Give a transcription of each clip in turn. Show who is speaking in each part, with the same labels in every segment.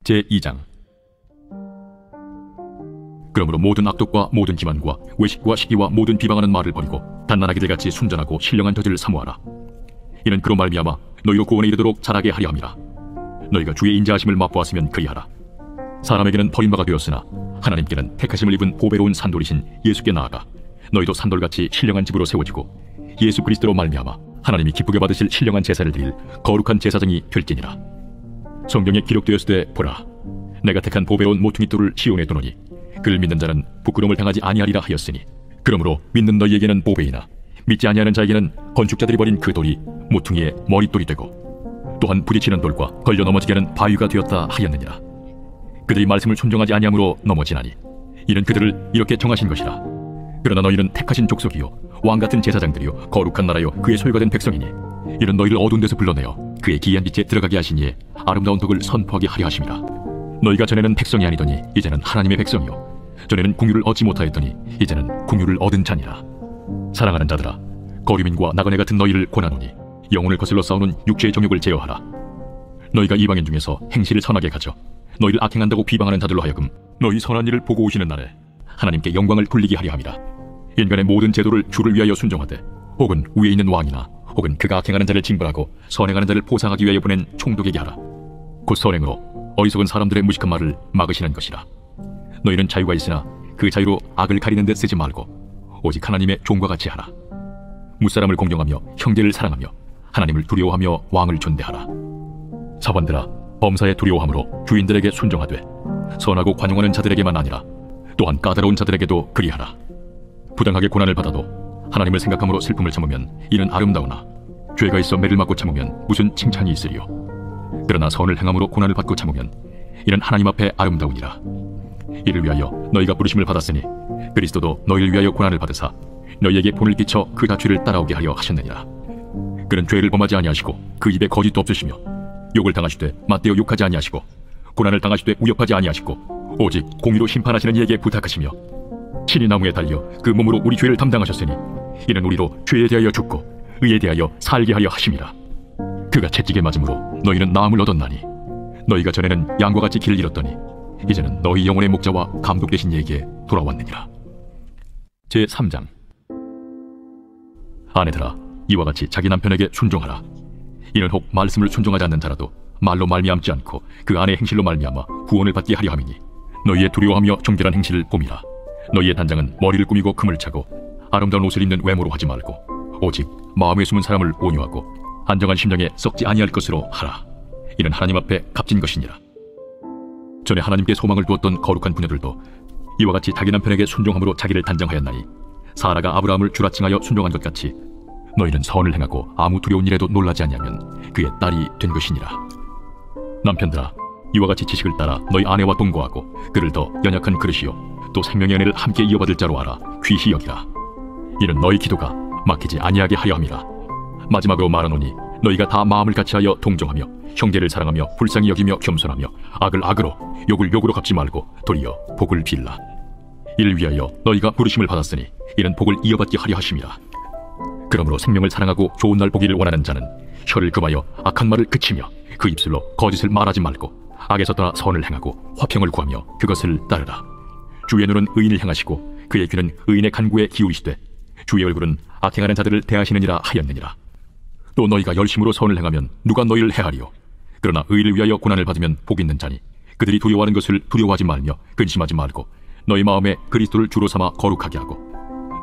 Speaker 1: 제2장. 그러므로 모든 악독과 모든 기만과 외식과 시기와 모든 비방하는 말을 버리고 단란하기를 같이 순전하고 신령한 덫을 사모하라. 이는 그로 말미암아 너희로 구원에 이르도록 자라게 하려 함이라. 너희가 주의 인자하심을 맛보았으면 그리하라. 사람에게는 버림바가 되었으나 하나님께는 택하심을 입은 보배로운 산돌이신 예수께 나아가 너희도 산돌같이 신령한 집으로 세워지고 예수 그리스도로 말미암아 하나님이 기쁘게 받으실 신령한 제사를 드릴 거룩한 제사장이 될지니라. 성경에 기록되었으되 보라, 내가 택한 보배로운 모퉁이 돌을 시온에 두노니 그를 믿는 자는 부끄러움을 당하지 아니하리라 하였으니, 그러므로 믿는 너희에게는 보배이나 믿지 아니하는 자에게는 건축자들이 버린 그 돌이 모퉁이의 머릿돌이 되고 또한 부딪히는 돌과 걸려 넘어지게 하는 바위가 되었다 하였느니라. 그들이 말씀을 순종하지 아니함으로 넘어지나니 이는 그들을 이렇게 정하신 것이라. 그러나 너희는 택하신 족속이요 왕같은 제사장들이요 거룩한 나라요 그의 소유가 된 백성이니 이는 너희를 어두운 데서 불러내어 그의 기이한 빛에 들어가게 하신 이에 아름다운 덕을 선포하게 하려 하심이라. 너희가 전에는 백성이 아니더니 이제는 하나님의 백성이요 전에는 궁유를 얻지 못하였더니 이제는 궁유를 얻은 자니라. 사랑하는 자들아, 거류민과 나그네 같은 너희를 권하노니 영혼을 거슬러 싸우는 육체의 정욕을 제어하라. 너희가 이방인 중에서 행실을 선하게 가져 너희를 악행한다고 비방하는 자들로 하여금 너희 선한 일을 보고 오시는 날에 하나님께 영광을 돌리게 하려 함이라. 인간의 모든 제도를 주를 위하여 순종하되 혹은 위에 있는 왕이나 혹은 그가 악행하는 자를 징벌하고 선행하는 자를 포상하기 위하여 보낸 총독에게 하라. 곧 선행으로 어리석은 사람들의 무식한 말을 막으시는 것이라. 너희는 자유가 있으나 그 자유로 악을 가리는 데 쓰지 말고 오직 하나님의 종과 같이 하라. 무사람을 공경하며 형제를 사랑하며 하나님을 두려워하며 왕을 존대하라. 사관들아, 범사에 두려워함으로 주인들에게 순종하되 선하고 관용하는 자들에게만 아니라 또한 까다로운 자들에게도 그리하라. 부당하게 고난을 받아도 하나님을 생각함으로 슬픔을 참으면 이는 아름다우나 죄가 있어 매를 맞고 참으면 무슨 칭찬이 있으리요. 그러나 선을 행함으로 고난을 받고 참으면 이는 하나님 앞에 아름다우니라. 이를 위하여 너희가 부르심을 받았으니 그리스도도 너희를 위하여 고난을 받으사 너희에게 본을 끼쳐 그 다취를 따라오게 하려 하셨느니라. 그는 죄를 범하지 아니하시고 그 입에 거짓도 없으시며 욕을 당하시되 맞대어 욕하지 아니하시고 고난을 당하시되 위협하지 아니하시고 오직 공의로 심판하시는 이에게 부탁하시며 친히 나무에 달려 그 몸으로 우리 죄를 담당하셨으니 이는 우리로 죄에 대하여 죽고 의에 대하여 살게 하려 하심이라. 그가 채찍에 맞음으로 너희는 나음을 얻었나니 너희가 전에는 양과 같이 길을 잃었더니 이제는 너희 영혼의 목자와 감독 되신 이에게 돌아왔느니라. 제3장. 아내들아, 이와 같이 자기 남편에게 순종하라. 이는 혹 말씀을 순종하지 않는 자라도 말로 말미암지 않고 그 아내의 행실로 말미암아 구원을 받게 하려 함이니 너희의 두려워하며 정결한 행실을 봄이라. 너희의 단장은 머리를 꾸미고 금을 차고 아름다운 옷을 입는 외모로 하지 말고 오직 마음에 숨은 사람을 온유하고 안정한 심령에 썩지 아니할 것으로 하라. 이는 하나님 앞에 값진 것이니라. 전에 하나님께 소망을 두었던 거룩한 부녀들도 이와 같이 자기 남편에게 순종함으로 자기를 단장하였나니 사라가 아브라함을 주라칭하여 순종한 것 같이 너희는 선을 행하고 아무 두려운 일에도 놀라지 아니하면 그의 딸이 된 것이니라. 남편들아, 이와 같이 지식을 따라 너희 아내와 동거하고 그를 더 연약한 그릇이요 또 생명의 은혜를 함께 이어받을 자로 알아 귀히 여기라. 이는 너희 기도가 막히지 아니하게 하려 함이라. 마지막으로 말하노니 너희가 다 마음을 같이하여 동정하며 형제를 사랑하며 불쌍히 여기며 겸손하며 악을 악으로 욕을 욕으로 갚지 말고 도리어 복을 빌라. 이를 위하여 너희가 부르심을 받았으니 이는 복을 이어받게 하려 하심이라. 그러므로 생명을 사랑하고 좋은 날 보기를 원하는 자는 혀를 금하여 악한 말을 그치며 그 입술로 거짓을 말하지 말고 악에서 떠나 선을 행하고 화평을 구하며 그것을 따르라. 주의 눈은 의인을 향하시고 그의 귀는 의인의 간구에 기울이시되 주의 얼굴은 악행하는 자들을 대하시느니라 하였느니라. 또 너희가 열심으로 선을 행하면 누가 너희를 해하리요. 그러나 의를 위하여 고난을 받으면 복 있는 자니 그들이 두려워하는 것을 두려워하지 말며 근심하지 말고 너희 마음에 그리스도를 주로 삼아 거룩하게 하고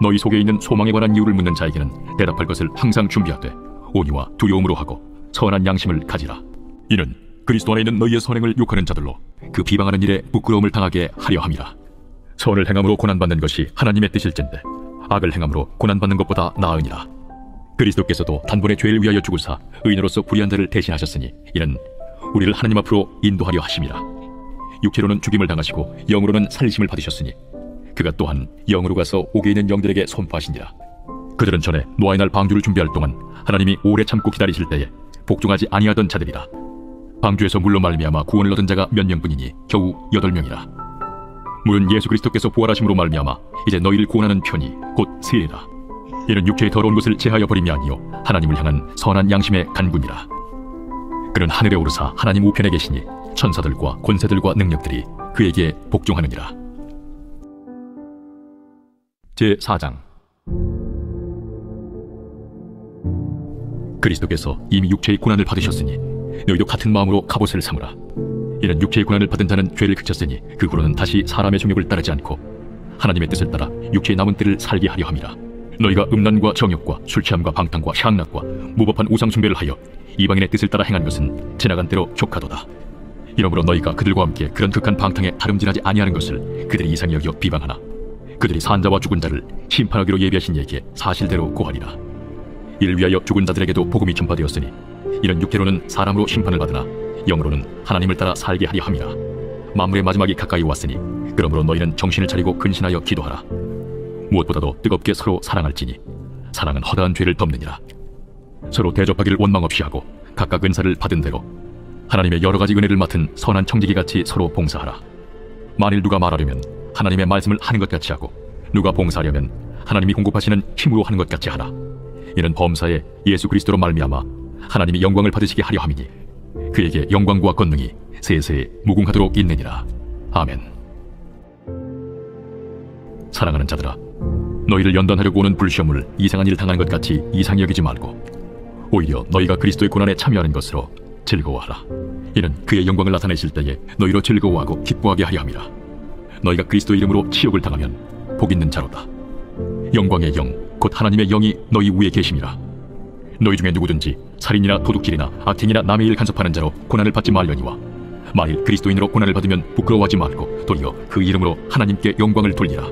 Speaker 1: 너희 속에 있는 소망에 관한 이유를 묻는 자에게는 대답할 것을 항상 준비하되 온유와 두려움으로 하고 선한 양심을 가지라. 이는 그리스도 안에 있는 너희의 선행을 욕하는 자들로 그 비방하는 일에 부끄러움을 당하게 하려 함이라. 선을 행함으로 고난받는 것이 하나님의 뜻일진데 악을 행함으로 고난받는 것보다 나으니라. 그리스도께서도 단번에 죄를 위하여 죽으사 의인으로서 불의한 자를 대신하셨으니 이는 우리를 하나님 앞으로 인도하려 하심이라. 육체로는 죽임을 당하시고 영으로는 살리심을 받으셨으니 그가 또한 영으로 가서 옥에 있는 영들에게 선포하시니라. 그들은 전에 노아의 날 방주를 준비할 동안 하나님이 오래 참고 기다리실 때에 복종하지 아니하던 자들이라. 방주에서 물로 말미암아 구원을 얻은 자가 몇 명뿐이니 겨우 8명이라. 물은 예수 그리스도께서 부활하심으로 말미암아 이제 너희를 구원하는 편이 곧 세례라. 이는 육체의 더러운 것을 제하여 버림이 아니요 하나님을 향한 선한 양심의 간구니라. 그는 하늘에 오르사 하나님 우편에 계시니 천사들과 권세들과 능력들이 그에게 복종하느니라. 제4장. 그리스도께서 이미 육체의 고난을 받으셨으니 너희도 같은 마음으로 갑옷을 삼으라. 이는 육체의 고난을 받은 자는 죄를 그쳤으니 그 후로는 다시 사람의 정욕을 따르지 않고 하나님의 뜻을 따라 육체의 남은 때를 살게 하려 함이라. 너희가 음란과 정욕과 술 취함과 방탕과 향락과 무법한 우상 숭배를 하여 이방인의 뜻을 따라 행한 것은 지나간 때로 족하도다. 이러므로 너희가 그들과 함께 그런 극한 방탕에 다름질하지 아니하는 것을 그들이 이상히 여겨 비방하나 그들이 산자와 죽은 자를 심판하기로 예비하신 이에게 사실대로 고하리라. 이를 위하여 죽은 자들에게도 복음이 전파되었으니 이런 육체로는 사람으로 심판을 받으나 영으로는 하나님을 따라 살게 하려 함이라. 만물의 마지막이 가까이 왔으니 그러므로 너희는 정신을 차리고 근신하여 기도하라. 무엇보다도 뜨겁게 서로 사랑할지니 사랑은 허다한 죄를 덮느니라. 서로 대접하기를 원망 없이 하고 각각 은사를 받은 대로 하나님의 여러 가지 은혜를 맡은 선한 청지기같이 서로 봉사하라. 만일 누가 말하려면 하나님의 말씀을 하는 것 같이 하고 누가 봉사하려면 하나님이 공급하시는 힘으로 하는 것 같이 하라. 이는 범사에 예수 그리스도로 말미암아 하나님이 영광을 받으시게 하려 함이니 그에게 영광과 권능이 세세에 무궁하도록 있느니라. 아멘. 사랑하는 자들아, 너희를 연단하려고 오는 불시험을 이상한 일을 당하는 것 같이 이상히 여기지 말고 오히려 너희가 그리스도의 고난에 참여하는 것으로 즐거워하라. 이는 그의 영광을 나타내실 때에 너희로 즐거워하고 기뻐하게 하려 함이라. 너희가 그리스도의 이름으로 치욕을 당하면 복 있는 자로다. 영광의 영 곧 하나님의 영이 너희 위에 계심이라. 너희 중에 누구든지 살인이나 도둑질이나 악행이나 남의 일 간섭하는 자로 고난을 받지 말려니와 만일 그리스도인으로 고난을 받으면 부끄러워하지 말고 도리어 그 이름으로 하나님께 영광을 돌리라.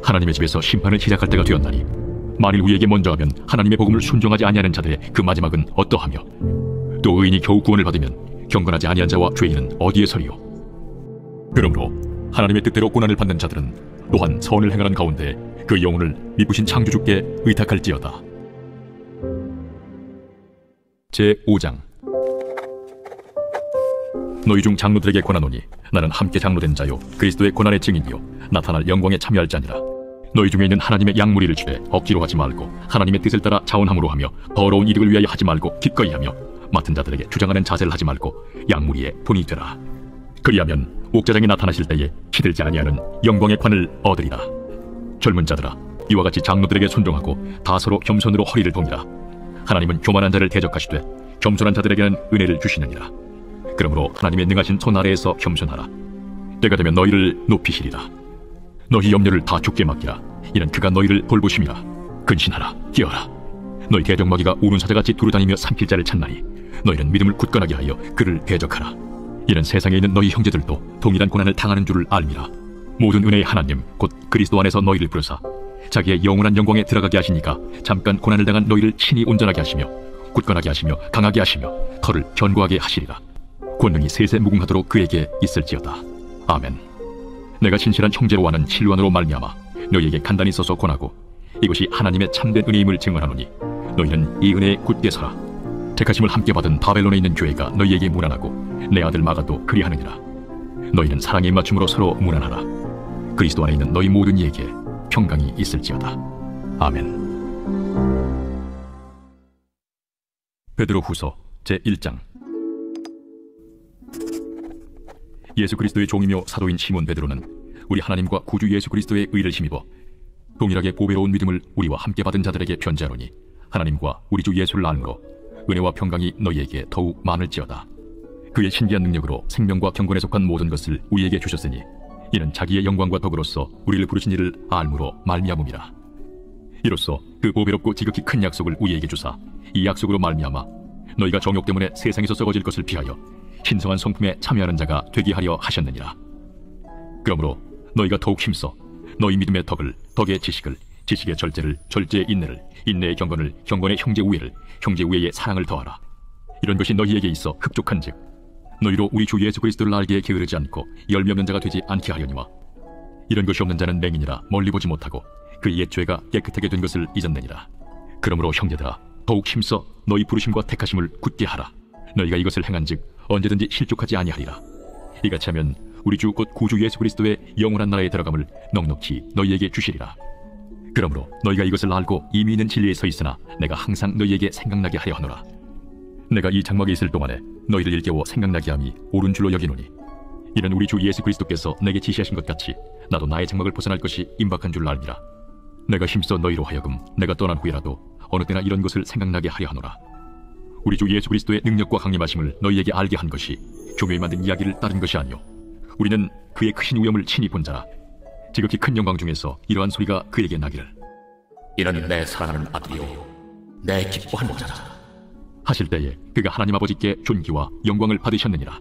Speaker 1: 하나님의 집에서 심판을 시작할 때가 되었나니 만일 우리에게 먼저 하면 하나님의 복음을 순종하지 아니하는 자들의 그 마지막은 어떠하며 또 의인이 겨우 구원을 받으면 경건하지 아니한 자와 죄인은 어디에 서리요. 그러므로 하나님의 뜻대로 고난을 받는 자들은 또한 선을 행하는 가운데 그 영혼을 미쁘신 창조주께 의탁할지어다. 제5장. 너희 중 장로들에게 권하노니 나는 함께 장로된 자요 그리스도의 고난의 증인이요 나타날 영광에 참여할 자니라. 너희 중에 있는 하나님의 양무리를 주되 억지로 하지 말고 하나님의 뜻을 따라 자원함으로 하며 더러운 이득을 위하여 하지 말고 기꺼이 하며 맡은 자들에게 주장하는 자세를 하지 말고 양무리의 본이 되라. 그리하면 옥자장이 나타나실 때에 시들지 아니하는 영광의 관을 얻으리라. 젊은 자들아, 이와 같이 장로들에게 순종하고 다 서로 겸손으로 허리를 동이라. 하나님은 교만한 자를 대적하시되 겸손한 자들에게는 은혜를 주시느니라. 그러므로 하나님의 능하신 손 아래에서 겸손하라. 때가 되면 너희를 높이시리라. 너희 염려를 다 주께 맡기라. 이는 그가 너희를 돌보심이라. 근신하라, 깨어라. 너희 대적마귀가 우는 사자같이 두루다니며 삼킬 자를 찾나니 너희는 믿음을 굳건하게 하여 그를 대적하라. 이는 세상에 있는 너희 형제들도 동일한 고난을 당하는 줄을 알미라. 모든 은혜의 하나님 곧 그리스도 안에서 너희를 부르사 자기의 영원한 영광에 들어가게 하시니까 잠깐 고난을 당한 너희를 친히 온전하게 하시며 굳건하게 하시며 강하게 하시며 털을 견고하게 하시리라. 권능이 세세 무궁하도록 그에게 있을지어다. 아멘. 내가 신실한 형제로 하는 실로안으로 말미암아 너희에게 간단히 써서 권하고 이것이 하나님의 참된 은혜임을 증언하노니 너희는 이 은혜에 굳게 서라. 택하심을 함께 받은 바벨론에 있는 교회가 너희에게 문안하고 내 아들 마가도 그리하느니라. 너희는 사랑의 입맞춤으로 서로 문안하라. 그리스도 안에 있는 너희 모든 이에게 평강이 있을지어다. 아멘. 베드로 후서 제1장. 예수 그리스도의 종이며 사도인 시몬 베드로는 우리 하나님과 구주 예수 그리스도의 의를 힘입어 동일하게 보배로운 믿음을 우리와 함께 받은 자들에게 편지하노니 하나님과 우리 주 예수를 알므로 은혜와 평강이 너희에게 더욱 많을지어다. 그의 신기한 능력으로 생명과 경건에 속한 모든 것을 우리에게 주셨으니 이는 자기의 영광과 덕으로서 우리를 부르신 이를 알므로 말미암음이라. 이로써 그 보배롭고 지극히 큰 약속을 우리에게 주사 이 약속으로 말미암아 너희가 정욕 때문에 세상에서 썩어질 것을 피하여 신성한 성품에 참여하는 자가 되게 하려 하셨느니라. 그러므로 너희가 더욱 힘써 너희 믿음의 덕을 덕의 지식을 지식의 절제를 절제의 인내를 인내의 경건을 경건의 형제 우애를 형제 우애의 사랑을 더하라. 이런 것이 너희에게 있어 흡족한즉 너희로 우리 주 예수 그리스도를 알기에 게으르지 않고 열매 없는 자가 되지 않게 하려니와 이런 것이 없는 자는 맹인이라 멀리 보지 못하고 그 옛 죄가 깨끗하게 된 것을 잊었느니라. 그러므로 형제들아 더욱 힘써 너희 부르심과 택하심을 굳게 하라. 너희가 이것을 행한즉 언제든지 실족하지 아니하리라. 이같이 하면 우리 주 곧 구주 예수 그리스도의 영원한 나라에 들어감을 넉넉히 너희에게 주시리라. 그러므로 너희가 이것을 알고 이미 있는 진리에 서 있으나 내가 항상 너희에게 생각나게 하려 하노라. 내가 이 장막에 있을 동안에 너희를 일깨워 생각나게 함이 옳은 줄로 여기노니 이는 우리 주 예수 그리스도께서 내게 지시하신 것 같이 나도 나의 장막을 벗어날 것이 임박한 줄 알미라. 내가 힘써 너희로 하여금 내가 떠난 후에라도 어느 때나 이런 것을 생각나게 하려 하노라. 우리 주 예수 그리스도의 능력과 강림하심을 너희에게 알게 한 것이 교묘히 만든 이야기를 따른 것이 아니요 우리는 그의 크신 위엄을 친히 본 자라. 지극히 큰 영광 중에서 이러한 소리가 그에게 나기를
Speaker 2: 이는 내 사랑하는 아들이요 내 기뻐하는 자라
Speaker 1: 하실 때에 그가 하나님 아버지께 존귀와 영광을 받으셨느니라.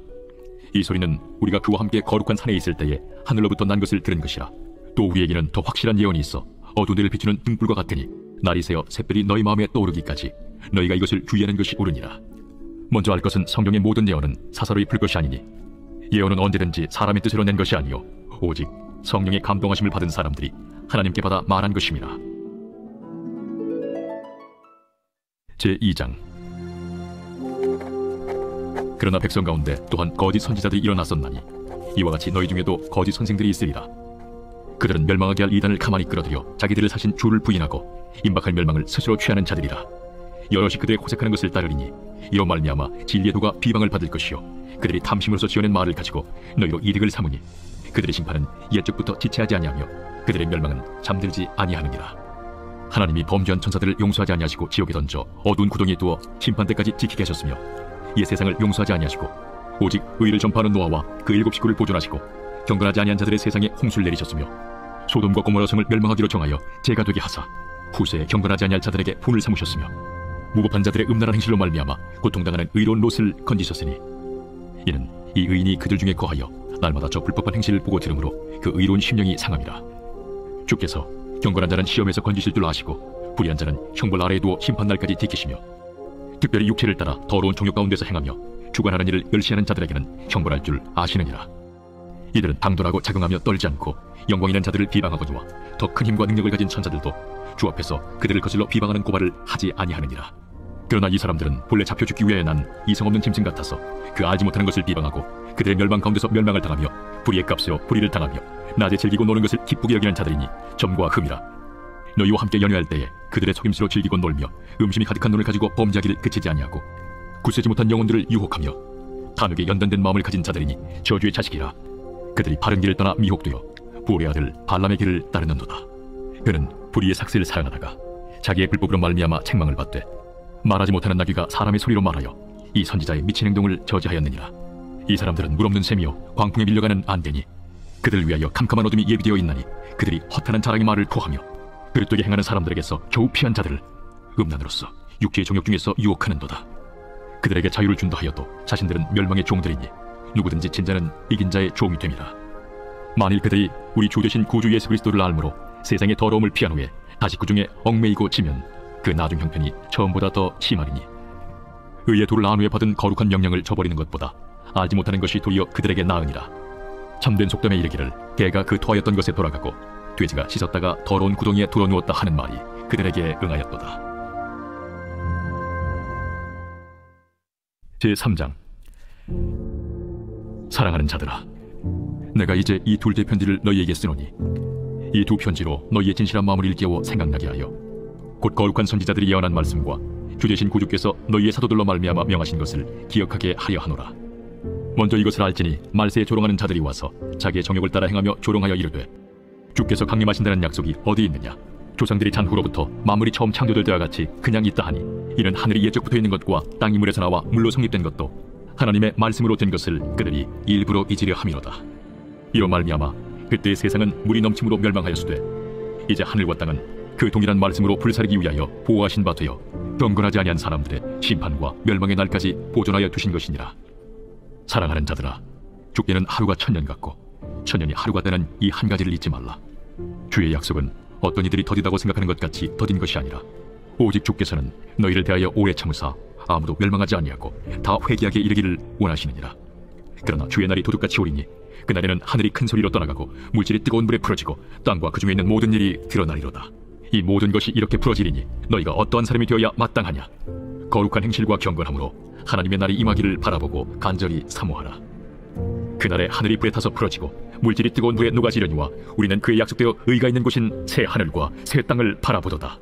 Speaker 1: 이 소리는 우리가 그와 함께 거룩한 산에 있을 때에 하늘로부터 난 것을 들은 것이라. 또 우리에게는 더 확실한 예언이 있어 어두운 데를 비추는 등불과 같으니 날이 새어 샛별이 너희 마음에 떠오르기까지 너희가 이것을 주의하는 것이 옳으니라. 먼저 알 것은 성경의 모든 예언은 사사로이 풀 것이 아니니 예언은 언제든지 사람의 뜻으로 낸 것이 아니요 오직 성령의 감동하심을 받은 사람들이 하나님께 받아 말한 것임이라. 제2장. 그러나 백성 가운데 또한 거짓 선지자들이 일어났었나니 이와 같이 너희 중에도 거짓 선생들이 있으리라. 그들은 멸망하게 할 이단을 가만히 끌어들여 자기들을 사신 주를 부인하고 임박할 멸망을 스스로 취하는 자들이라. 여럿이 그들의 호색하는 것을 따르리니 이로 말미암아 진리의 도가 비방을 받을 것이요 그들이 탐심으로서 지어낸 말을 가지고 너희로 이득을 삼으니 그들의 심판은 옛적부터 지체하지 아니하며 그들의 멸망은 잠들지 아니하느니라. 하나님이 범죄한 천사들을 용서하지 아니하시고 지옥에 던져 어두운 구덩이에 두어 심판 때까지 지키게 하셨으며 이 세상을 용서하지 아니하시고 오직 의를 전파하는 노아와 그 7 식구를 보존하시고 경건하지 아니한 자들의 세상에 홍수를 내리셨으며 소돔과 고모라 성을 멸망하기로 정하여 죄가 되게 하사 후세에 경건하지 아니할 자들에게 분을 삼으셨으며 무법한 자들의 음란한 행실로 말미암아 고통당하는 의로운 롯을 건지셨으니 이는 이 의인이 그들 중에 거하여 날마다 저 불법한 행실을 보고 들으므로 그 의로운 심령이 상함이라. 주께서 경건한 자는 시험에서 건지실 줄 아시고 불의한 자는 형벌 아래에 두어 심판날까지 지키시며 특별히 육체를 따라 더러운 종욕 가운데서 행하며 주관하는 일을 멸시하는 자들에게는 형벌할 줄 아시느니라. 이들은 당돌하고 자긍하며 떨지 않고 영광 있는 자들을 비방하거니와 더 큰 힘과 능력을 가진 천사들도 주 앞에서 그들을 거슬러 비방하는 고발을 하지 아니하느니라. 그러나 이 사람들은 본래 잡혀 죽기 위해 난 이성 없는 짐승 같아서 그 알지 못하는 것을 비방하고 그들의 멸망 가운데서 멸망을 당하며 불의의 값으로 불의를 당하며 낮에 즐기고 노는 것을 기쁘게 여기는 자들이니 점과 흠이라. 너희와 함께 연회할 때에 그들의 속임수로 즐기고 놀며 음심이 가득한 눈을 가지고 범죄하기를 그치지 아니하고 굳세지 못한 영혼들을 유혹하며 탐욕에 연단된 마음을 가진 자들이니 저주의 자식이라. 그들이 바른 길을 떠나 미혹되어 보울의 아들 발람의 길을 따르는도다. 그는 불의의 삭스를 사용하다가 자기의 불법으로 말미암아 책망을 받되 말하지 못하는 나귀가 사람의 소리로 말하여 이 선지자의 미친 행동을 저지하였느니라. 이 사람들은 물없는 셈이요 광풍에 밀려가는 안개니 그들을 위하여 캄캄한 어둠이 예비되어 있나니 그들이 허탄한 자랑의 말을 토하며 그릇되게 행하는 사람들에게서 겨우 피한 자들을 음란으로서 육체의 정욕 중에서 유혹하는도다. 그들에게 자유를 준다 하여도 자신들은 멸망의 종들이니 누구든지 진자는 이긴 자의 종이 됨이라. 만일 그들이 우리 주 되신 구주 예수 그리스도를 알므로 세상의 더러움을 피한 후에 다시 그 중에 얽매이고 지면 그 나중 형편이 처음보다 더 심하리니 의의 도를 안 후에 받은 거룩한 명령을 저버리는 것보다 알지 못하는 것이 도리어 그들에게 나으니라. 참된 속담에 이르기를 개가 그 토하였던 것에 돌아가고 돼지가 씻었다가 더러운 구덩이에 돌아누웠다 하는 말이 그들에게 응하였도다. 제3장. 사랑하는 자들아, 내가 이제 이 둘째 편지를 너희에게 쓰노니 이 두 편지로 너희의 진실한 마음을 일깨워 생각나게 하여 곧 거룩한 선지자들이 예언한 말씀과 주 되신 구주께서 너희의 사도들로 말미암아 명하신 것을 기억하게 하려 하노라. 먼저 이것을 알지니 말세에 조롱하는 자들이 와서 자기의 정욕을 따라 행하며 조롱하여 이르되 주께서 강림하신다는 약속이 어디 있느냐. 조상들이 잔 후로부터 만물이 처음 창조될 때와 같이 그냥 있다 하니 이는 하늘이 예적부터 있는 것과 땅이 물에서 나와 물로 성립된 것도 하나님의 말씀으로 된 것을 그들이 일부러 잊으려 함이로다. 이로 말미암아 그때의 세상은 물이 넘침으로 멸망하였으되 이제 하늘과 땅은 그 동일한 말씀으로 불사르기 위하여 보호하신 바 되어 경건하지 아니한 사람들의 심판과 멸망의 날까지 보존하여 두신 것이니라. 사랑하는 자들아, 주께는 하루가 천년 같고 천년이 하루가 되는 이 한 가지를 잊지 말라. 주의 약속은 어떤 이들이 더디다고 생각하는 것 같이 더딘 것이 아니라 오직 주께서는 너희를 대하여 오래 참으사 아무도 멸망하지 아니하고 다 회개하게 이르기를 원하시느니라. 그러나 주의 날이 도둑같이 오리니 그날에는 하늘이 큰 소리로 떠나가고 물질이 뜨거운 물에 풀어지고 땅과 그 중에 있는 모든 일이 드러나리로다. 이 모든 것이 이렇게 풀어지리니 너희가 어떠한 사람이 되어야 마땅하냐. 거룩한 행실과 경건함으로 하나님의 날이 임하기를 바라보고 간절히 사모하라. 그날에 하늘이 불에 타서 풀어지고 물질이 뜨거운 물에 녹아지려니와 우리는 그의 약속되어 의가 있는 곳인 새 하늘과 새 땅을 바라보도다.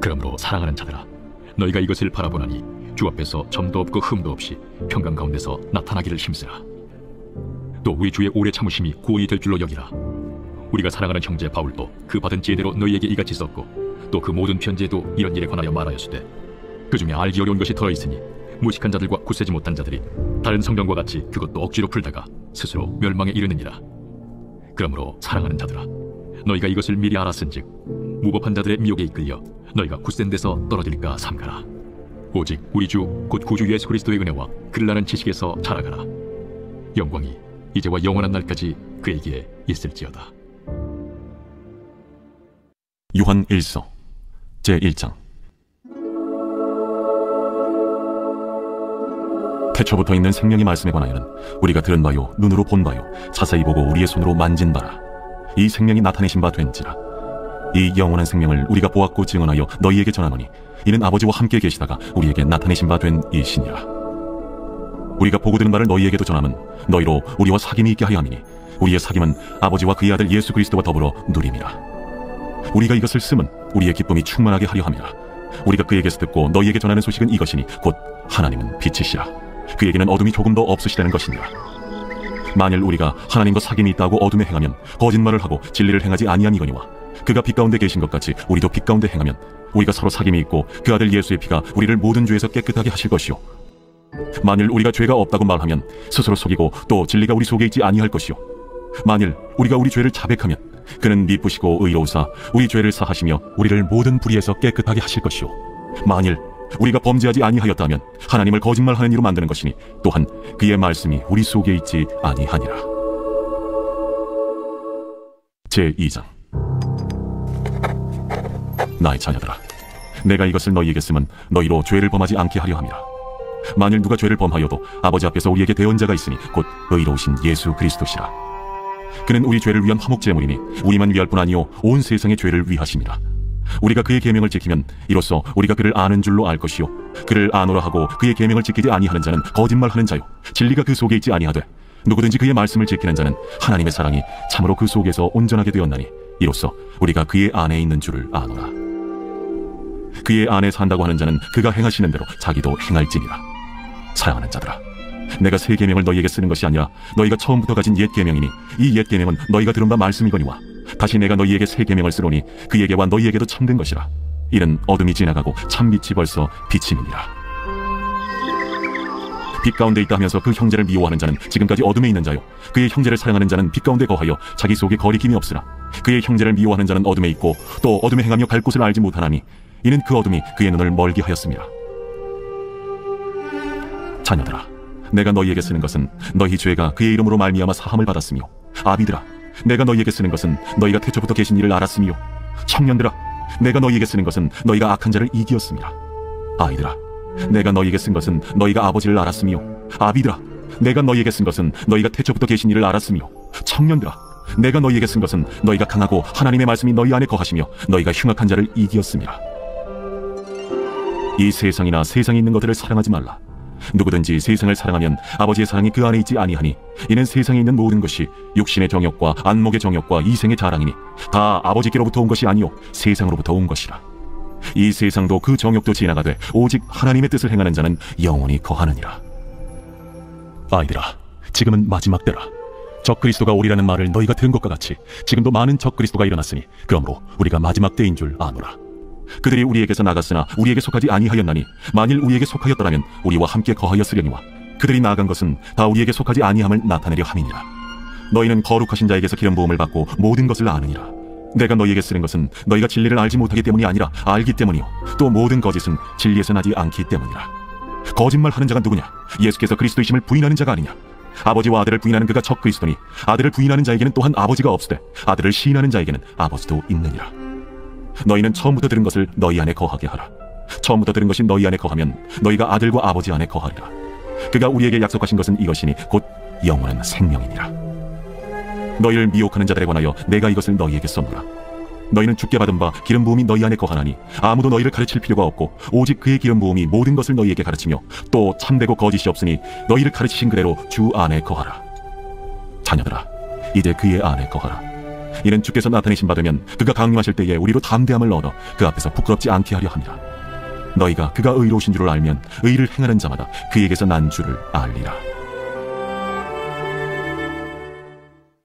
Speaker 1: 그러므로 사랑하는 자들아, 너희가 이것을 바라보나니 주 앞에서 점도 없고 흠도 없이 평강 가운데서 나타나기를 힘쓰라. 또 우리 주의 오래 참으심이 구원이 될 줄로 여기라. 우리가 사랑하는 형제 바울도 그 받은 지혜대로 너희에게 이같이 썼고 또 그 모든 편지에도 이런 일에 관하여 말하였으되 그 중에 알기 어려운 것이 들어있으니 무식한 자들과 굳세지 못한 자들이 다른 성경과 같이 그것도 억지로 풀다가 스스로 멸망에 이르느니라. 그러므로 사랑하는 자들아, 너희가 이것을 미리 알았은즉 무법한 자들의 미혹에 이끌려 너희가 굳센 데서 떨어질까 삼가라. 오직 우리 주 곧 구주 예수 그리스도의 은혜와 그를 아는 지식에서 자라가라. 영광이 이제와 영원한 날까지 그에게 있을지어다.
Speaker 3: 요한 1서 제1장. 태초부터 있는 생명의 말씀에 관하여는 우리가 들은 바요 눈으로 본 바요 자세히 보고 우리의 손으로 만진 바라. 이 생명이 나타내신 바 된지라. 이 영원한 생명을 우리가 보았고 증언하여 너희에게 전하노니 이는 아버지와 함께 계시다가 우리에게 나타내신 바 된 이시니라. 우리가 보고 들은 바를 너희에게도 전함은 너희로 우리와 사귐이 있게 하여 함이니 우리의 사귐은 아버지와 그의 아들 예수 그리스도와 더불어 누림이라. 우리가 이것을 쓰면 우리의 기쁨이 충만하게 하려 함이라. 우리가 그에게서 듣고 너희에게 전하는 소식은 이것이니 곧 하나님은 빛이시라. 그에게는 어둠이 조금도 없으시다는 것이니라. 만일 우리가 하나님과 사귐이 있다고 어둠에 행하면 거짓말을 하고 진리를 행하지 아니함이거니와 그가 빛 가운데 계신 것 같이 우리도 빛 가운데 행하면 우리가 서로 사귐이 있고 그 아들 예수의 피가 우리를 모든 죄에서 깨끗하게 하실 것이요 만일 우리가 죄가 없다고 말하면 스스로 속이고 또 진리가 우리 속에 있지 아니할 것이요 만일 우리가 우리 죄를 자백하면 그는 미쁘시고 의로우사 우리 죄를 사하시며 우리를 모든 불의에서 깨끗하게 하실 것이요 만일 우리가 범죄하지 아니하였다면 하나님을 거짓말하는 이로 만드는 것이니 또한 그의 말씀이 우리 속에 있지 아니하니라. 제2장. 나의 자녀들아, 내가 이것을 너희에게 쓰면 너희로 죄를 범하지 않게 하려 함이라. 만일 누가 죄를 범하여도 아버지 앞에서 우리에게 대언자가 있으니 곧 의로우신 예수 그리스도시라. 그는 우리 죄를 위한 화목제물이니 우리만 위할 뿐 아니요 온 세상의 죄를 위하심이라. 우리가 그의 계명을 지키면 이로써 우리가 그를 아는 줄로 알 것이요 그를 아노라 하고 그의 계명을 지키지 아니하는 자는 거짓말하는 자요 진리가 그 속에 있지 아니하되 누구든지 그의 말씀을 지키는 자는 하나님의 사랑이 참으로 그 속에서 온전하게 되었나니 이로써 우리가 그의 안에 있는 줄을 아노라. 그의 안에 산다고 하는 자는 그가 행하시는 대로 자기도 행할지니라. 사랑하는 자들아, 내가 새 계명을 너희에게 쓰는 것이 아니라 너희가 처음부터 가진 옛 계명이니 이 옛 계명은 너희가 들은 바 말씀이거니와 다시 내가 너희에게 새 계명을 쓰노니 그에게와 너희에게도 참된 것이라. 이는 어둠이 지나가고 참빛이 벌써 비침이니라. 빛 가운데 있다 하면서 그 형제를 미워하는 자는 지금까지 어둠에 있는 자요 그의 형제를 사랑하는 자는 빛 가운데 거하여 자기 속에 거리낌이 없으나 그의 형제를 미워하는 자는 어둠에 있고 또 어둠에 행하며 갈 곳을 알지 못하나니 이는 그 어둠이 그의 눈을 멀게 하였습니다. 자녀들아, 내가 너희에게 쓰는 것은 너희 죄가 그의 이름으로 말미암아 사함을 받았으며 아비들아, 내가 너희에게 쓰는 것은 너희가 태초부터 계신 이를 알았으며 청년들아, 내가 너희에게 쓰는 것은 너희가 악한 자를 이기었습니다. 아이들아, 내가 너희에게 쓴 것은 너희가 아버지를 알았으며 아비들아, 내가 너희에게 쓴 것은 너희가 태초부터 계신 이를 알았으며 청년들아, 내가 너희에게 쓴 것은 너희가 강하고 하나님의 말씀이 너희 안에 거하시며 너희가 흉악한 자를 이기었습니다. 이 세상이나 세상에 있는 것들을 사랑하지 말라. 누구든지 세상을 사랑하면 아버지의 사랑이 그 안에 있지 아니하니 이는 세상에 있는 모든 것이 육신의 정욕과 안목의 정욕과 이생의 자랑이니 다 아버지께로부터 온 것이 아니요 세상으로부터 온 것이라. 이 세상도 그 정욕도 지나가되 오직 하나님의 뜻을 행하는 자는 영원히 거하느니라. 아이들아, 지금은 마지막 때라. 적그리스도가 오리라는 말을 너희가 들은 것과 같이 지금도 많은 적그리스도가 일어났으니 그러므로 우리가 마지막 때인 줄 아노라. 그들이 우리에게서 나갔으나 우리에게 속하지 아니하였나니 만일 우리에게 속하였더라면 우리와 함께 거하였으려니와 그들이 나아간 것은 다 우리에게 속하지 아니함을 나타내려 함이니라. 너희는 거룩하신 자에게서 기름 부음을 받고 모든 것을 아느니라. 내가 너희에게 쓰는 것은 너희가 진리를 알지 못하기 때문이 아니라 알기 때문이요 또 모든 거짓은 진리에서 나지 않기 때문이라. 거짓말하는 자가 누구냐? 예수께서 그리스도이심을 부인하는 자가 아니냐? 아버지와 아들을 부인하는 그가 적그리스도니 아들을 부인하는 자에게는 또한 아버지가 없으되 아들을 시인하는 자에게는 아버지도 있느니라. 너희는 처음부터 들은 것을 너희 안에 거하게 하라. 처음부터 들은 것이 너희 안에 거하면 너희가 아들과 아버지 안에 거하리라. 그가 우리에게 약속하신 것은 이것이니 곧 영원한 생명이니라. 너희를 미혹하는 자들에 관하여 내가 이것을 너희에게 써노라. 너희는 주께 받은 바 기름 부음이 너희 안에 거하나니 아무도 너희를 가르칠 필요가 없고 오직 그의 기름 부음이 모든 것을 너희에게 가르치며 또 참되고 거짓이 없으니 너희를 가르치신 그대로 주 안에 거하라. 자녀들아, 이제 그의 안에 거하라. 이는 주께서 나타내신 바 되면 그가 강림하실 때에 우리로 담대함을 얻어 그 앞에서 부끄럽지 않게 하려 함이라. 너희가 그가 의로우신 줄을 알면 의를 행하는 자마다 그에게서 난 줄을 알리라.